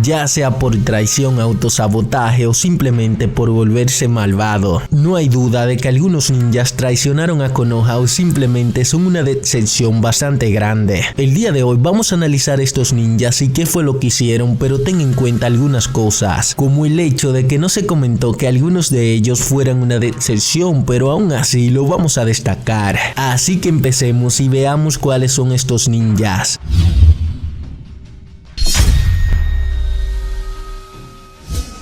ya sea por traición, autosabotaje o simplemente por volverse malvado. No hay duda de que algunos ninjas traicionaron a Konoha o simplemente son una decepción bastante grande. El día de hoy vamos a analizar estos ninjas y qué fue lo que hicieron, pero ten en cuenta algunas cosas, como el hecho de que no se comentó que algunos de ellos fueran una decepción, pero aún así lo vamos a destacar. Así que empecemos y veamos cuáles son estos ninjas.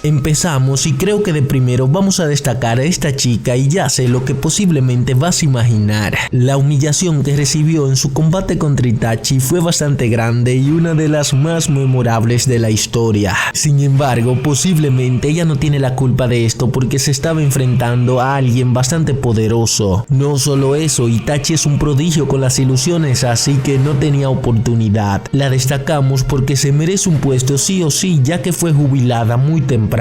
Empezamos y creo que de primero vamos a destacar a esta chica y ya sé lo que posiblemente vas a imaginar. La humillación que recibió en su combate contra Itachi fue bastante grande y una de las más memorables de la historia. Sin embargo, posiblemente ella no tiene la culpa de esto porque se estaba enfrentando a alguien bastante poderoso. No solo eso, Itachi es un prodigio con las ilusiones, así que no tenía oportunidad. La destacamos porque se merece un puesto sí o sí, ya que fue jubilada muy temprano.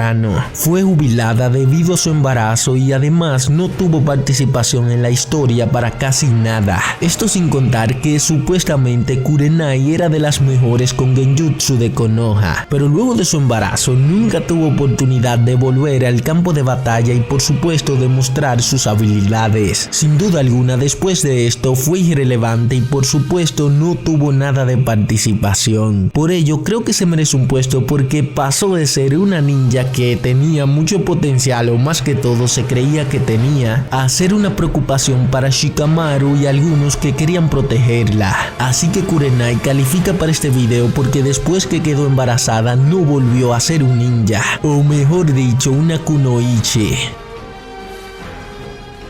Fue jubilada debido a su embarazo y además no tuvo participación en la historia para casi nada. Esto sin contar que supuestamente Kurenai era de las mejores con Genjutsu de Konoha, pero luego de su embarazo nunca tuvo oportunidad de volver al campo de batalla y por supuesto demostrar sus habilidades. Sin duda alguna, después de esto fue irrelevante y por supuesto no tuvo nada de participación. Por ello creo que se merece un puesto porque pasó de ser una ninja que tenía mucho potencial, o más que todo se creía que tenía, a ser una preocupación para Shikamaru y algunos que querían protegerla. Así que Kurenai califica para este video porque después que quedó embarazada no volvió a ser un ninja, o mejor dicho, una kunoichi.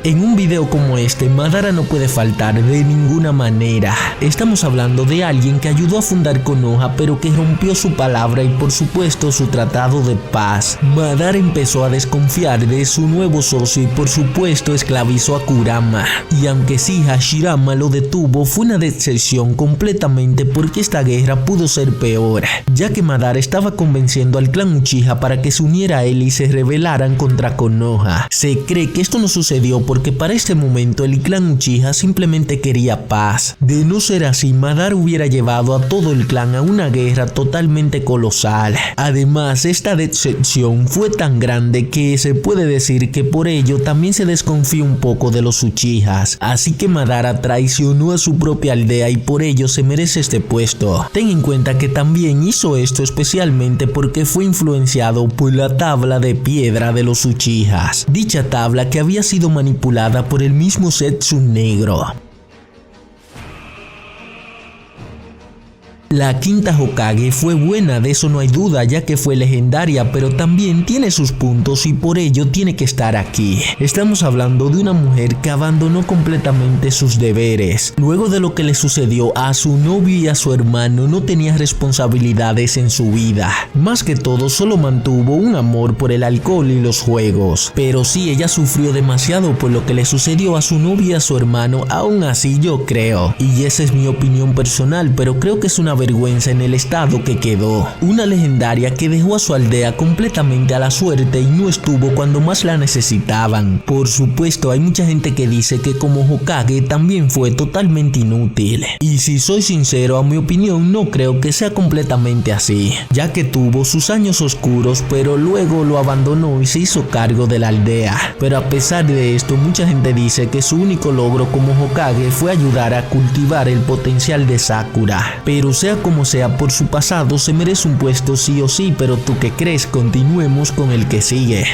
En un video como este, Madara no puede faltar de ninguna manera. Estamos hablando de alguien que ayudó a fundar Konoha, pero que rompió su palabra y por supuesto su tratado de paz. Madara empezó a desconfiar de su nuevo socio y por supuesto esclavizó a Kurama. Y aunque sí Hashirama lo detuvo, fue una decepción completamente porque esta guerra pudo ser peor, ya que Madara estaba convenciendo al clan Uchiha para que se uniera a él y se rebelaran contra Konoha. Se cree que esto no sucedió porque para este momento el clan Uchiha simplemente quería paz. De no ser así, Madara hubiera llevado a todo el clan a una guerra totalmente colosal. Además, esta decepción fue tan grande que se puede decir que por ello también se desconfía un poco de los Uchihas. Así que Madara traicionó a su propia aldea y por ello se merece este puesto. Ten en cuenta que también hizo esto especialmente porque fue influenciado por la tabla de piedra de los Uchihas. Dicha tabla que había sido manipulada por el mismo Zetsu negro. La quinta Hokage fue buena, de eso no hay duda, ya que fue legendaria, pero también tiene sus puntos y por ello tiene que estar aquí. Estamos hablando de una mujer que abandonó completamente sus deberes. Luego de lo que le sucedió a su novio y a su hermano, no tenía responsabilidades en su vida. Más que todo, solo mantuvo un amor por el alcohol y los juegos. Pero sí, ella sufrió demasiado por lo que le sucedió a su novio y a su hermano, aún así yo creo. Y esa es mi opinión personal, pero creo que es una vergüenza en el estado que quedó. Una legendaria que dejó a su aldea completamente a la suerte y no estuvo cuando más la necesitaban. Por supuesto, hay mucha gente que dice que como Hokage también fue totalmente inútil. Y si soy sincero, a mi opinión no creo que sea completamente así, ya que tuvo sus años oscuros, pero luego lo abandonó y se hizo cargo de la aldea. Pero a pesar de esto, mucha gente dice que su único logro como Hokage fue ayudar a cultivar el potencial de Sakura. Pero sea como sea, por su pasado se merece un puesto sí o sí, pero ¿tú qué crees? Continuemos con el que sigue.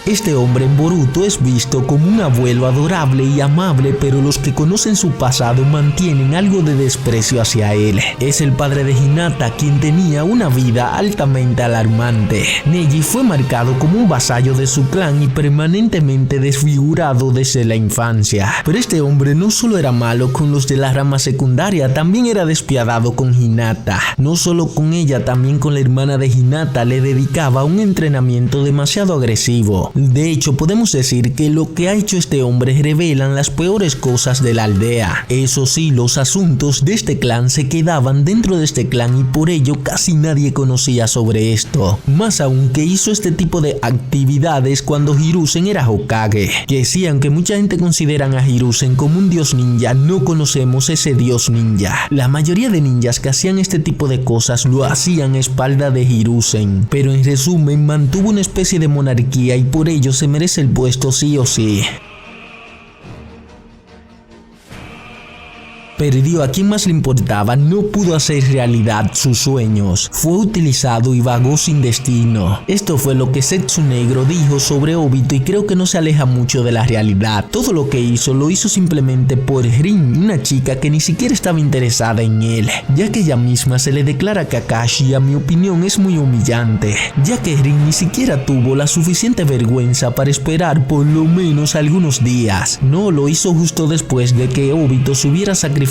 Este hombre en Boruto es visto como un abuelo adorable y amable, pero los que conocen su pasado mantienen algo de desprecio hacia él. Es el padre de Hinata, quien tenía una vida altamente alarmante. Neji fue marcado como un vasallo de su clan y permanentemente desfigurado desde la infancia. Pero este hombre no solo era malo con los de la rama secundaria, también era despiadado con Hinata. No solo con ella, también con la hermana de Hinata le dedicaba un entrenamiento demasiado agresivo. De hecho, podemos decir que lo que ha hecho este hombre revelan las peores cosas de la aldea. Eso sí, los asuntos de este clan se quedaban dentro de este clan y por ello casi nadie conocía sobre esto. Más aún que hizo este tipo de actividades cuando Hiruzen era Hokage. Que sí, aunque mucha gente consideran a Hiruzen como un dios ninja, no conocemos ese dios ninja. La mayoría de ninjas que hacían este tipo de cosas lo hacían a espalda de Hiruzen, pero en resumen mantuvo una especie de monarquía y por ello se merece el puesto sí o sí. Perdió a quien más le importaba, no pudo hacer realidad sus sueños, fue utilizado y vagó sin destino. Esto fue lo que Zetsu Negro dijo sobre Obito y creo que no se aleja mucho de la realidad. Todo lo que hizo lo hizo simplemente por Rin, una chica que ni siquiera estaba interesada en él, ya que ella misma se le declara Kakashi. A mi opinión es muy humillante, ya que Rin ni siquiera tuvo la suficiente vergüenza para esperar por lo menos algunos días. No lo hizo justo después de que Obito se hubiera sacrificado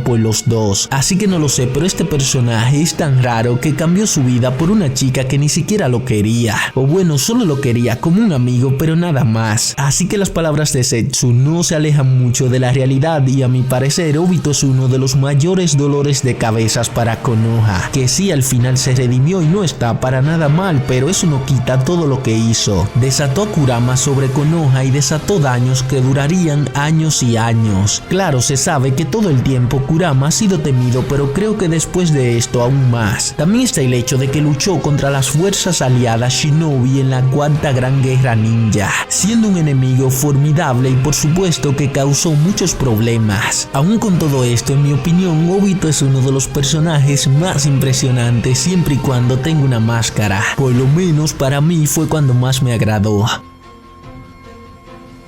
por los dos. Así que no lo sé, pero este personaje es tan raro que cambió su vida por una chica que ni siquiera lo quería. O bueno, solo lo quería como un amigo, pero nada más. Así que las palabras de Zetsu no se alejan mucho de la realidad y a mi parecer Obito es uno de los mayores dolores de cabezas para Konoha. Que sí, al final se redimió y no está para nada mal, pero eso no quita todo lo que hizo. Desató a Kurama sobre Konoha y desató daños que durarían años y años. Claro, se sabe que todo el tiempo Kurama ha sido temido, pero creo que después de esto aún más. También está el hecho de que luchó contra las fuerzas aliadas Shinobi en la cuarta gran guerra ninja, siendo un enemigo formidable y por supuesto que causó muchos problemas. Aún con todo esto, en mi opinión, Obito es uno de los personajes más impresionantes siempre y cuando tenga una máscara. Por lo menos para mí fue cuando más me agradó.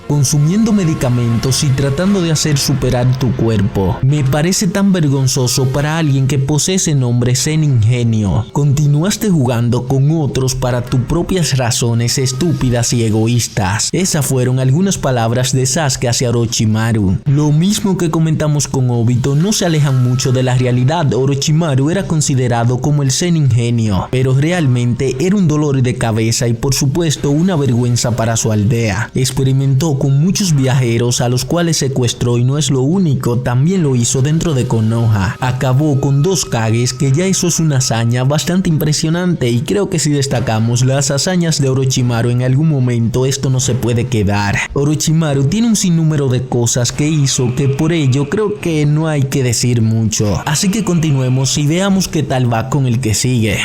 Consumiendo medicamentos y tratando de hacer superar tu cuerpo. Me parece tan vergonzoso para alguien que posee ese nombre Zen Ingenio. Continuaste jugando con otros para tus propias razones estúpidas y egoístas. Esas fueron algunas palabras de Sasuke hacia Orochimaru. Lo mismo que comentamos con Obito, no se alejan mucho de la realidad. Orochimaru era considerado como el Zen Ingenio, pero realmente era un dolor de cabeza y por supuesto una vergüenza para su aldea. Experimentó con muchos viajeros a los cuales secuestró y no es lo único, también lo hizo dentro de Konoha. Acabó con 2 Kages, que ya eso es una hazaña bastante impresionante y creo que si destacamos las hazañas de Orochimaru en algún momento esto no se puede quedar. Orochimaru tiene un sinnúmero de cosas que hizo que por ello creo que no hay que decir mucho. Así que continuemos y veamos qué tal va con el que sigue.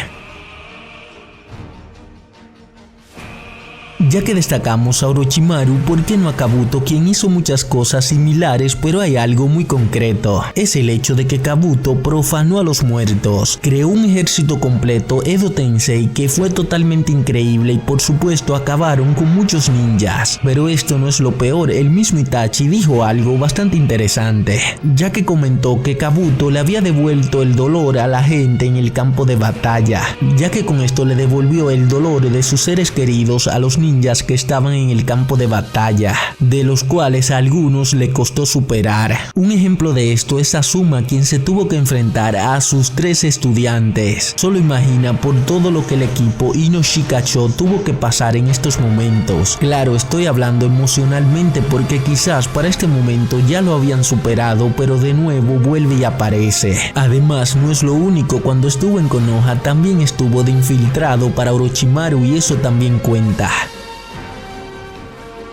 Ya que destacamos a Orochimaru, ¿por qué no a Kabuto, quien hizo muchas cosas similares, pero hay algo muy concreto? Es el hecho de que Kabuto profanó a los muertos, creó un ejército completo Edo Tensei que fue totalmente increíble y por supuesto acabaron con muchos ninjas. Pero esto no es lo peor, el mismo Itachi dijo algo bastante interesante, ya que comentó que Kabuto le había devuelto el dolor a la gente en el campo de batalla, ya que con esto le devolvió el dolor de sus seres queridos a los ninjas que estaban en el campo de batalla, de los cuales a algunos le costó superar. Un ejemplo de esto es Asuma, quien se tuvo que enfrentar a sus 3 estudiantes. Solo imagina por todo lo que el equipo Ino Shikacho tuvo que pasar en estos momentos. Claro, estoy hablando emocionalmente porque quizás para este momento ya lo habían superado, pero de nuevo vuelve y aparece. Además, no es lo único, cuando estuvo en Konoha también estuvo de infiltrado para Orochimaru y eso también cuenta.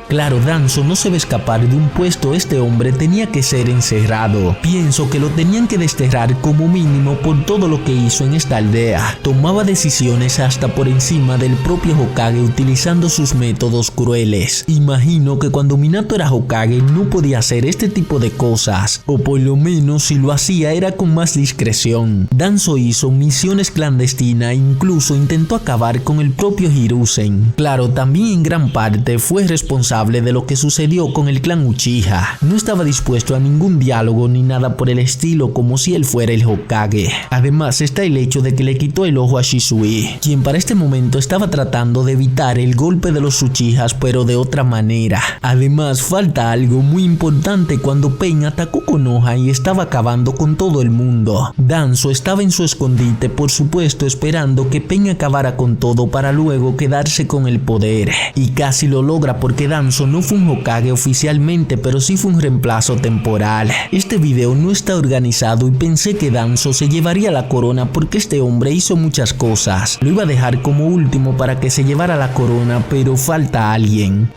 Claro, Danzo no se va a escapar de un puesto, este hombre tenía que ser encerrado. Pienso que lo tenían que desterrar como mínimo por todo lo que hizo en esta aldea. Tomaba decisiones hasta por encima del propio Hokage utilizando sus métodos crueles. Imagino que cuando Minato era Hokage no podía hacer este tipo de cosas, o por lo menos si lo hacía era con más discreción. Danzo hizo misiones clandestinas e incluso intentó acabar con el propio Hiruzen. Claro, también en gran parte fue responsable responsable de lo que sucedió con el clan Uchiha. No estaba dispuesto a ningún diálogo ni nada por el estilo, como si él fuera el Hokage. Además está el hecho de que le quitó el ojo a Shisui, quien para este momento estaba tratando de evitar el golpe de los Uchihas, pero de otra manera. Además falta algo muy importante cuando Pain atacó Konoha y estaba acabando con todo el mundo. Danzo estaba en su escondite, por supuesto esperando que Pain acabara con todo para luego quedarse con el poder. Y casi lo logra porque Danzo no fue un Hokage oficialmente, pero sí fue un reemplazo temporal. Este video no está organizado y pensé que Danzo se llevaría la corona porque este hombre hizo muchas cosas. Lo iba a dejar como último para que se llevara la corona, pero falta alguien.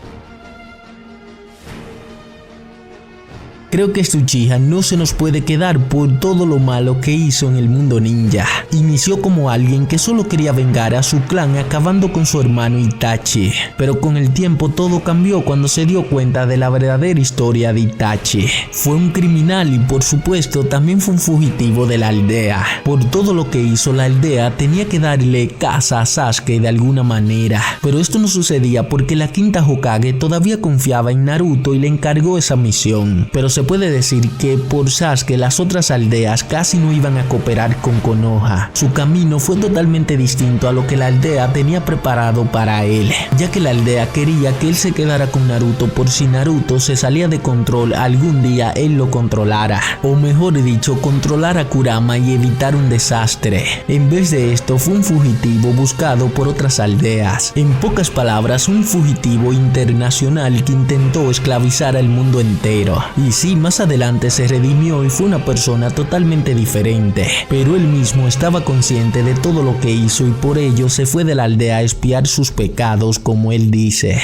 Creo que este Uchiha no se nos puede quedar por todo lo malo que hizo en el mundo ninja. Inició como alguien que solo quería vengar a su clan acabando con su hermano Itachi. Pero con el tiempo todo cambió cuando se dio cuenta de la verdadera historia de Itachi. Fue un criminal y por supuesto también fue un fugitivo de la aldea. Por todo lo que hizo la aldea tenía que darle casa a Sasuke de alguna manera. Pero esto no sucedía porque la quinta Hokage todavía confiaba en Naruto y le encargó esa misión. Pero se puede decir que por Sasuke las otras aldeas casi no iban a cooperar con Konoha. Su camino fue totalmente distinto a lo que la aldea tenía preparado para él, ya que la aldea quería que él se quedara con Naruto por si Naruto se salía de control algún día él lo controlara, o mejor dicho controlar a Kurama y evitar un desastre. En vez de esto fue un fugitivo buscado por otras aldeas. En pocas palabras, un fugitivo internacional que intentó esclavizar al mundo entero. Y sí, más adelante se redimió y fue una persona totalmente diferente, pero él mismo estaba consciente de todo lo que hizo y por ello se fue de la aldea a expiar sus pecados, como él dice.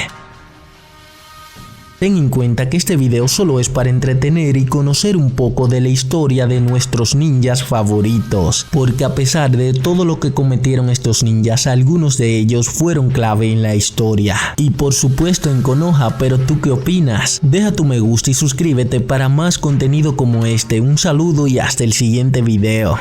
Ten en cuenta que este video solo es para entretener y conocer un poco de la historia de nuestros ninjas favoritos, porque a pesar de todo lo que cometieron estos ninjas, algunos de ellos fueron clave en la historia. Y por supuesto en Konoha, pero ¿tú qué opinas? Deja tu me gusta y suscríbete para más contenido como este. Un saludo y hasta el siguiente video.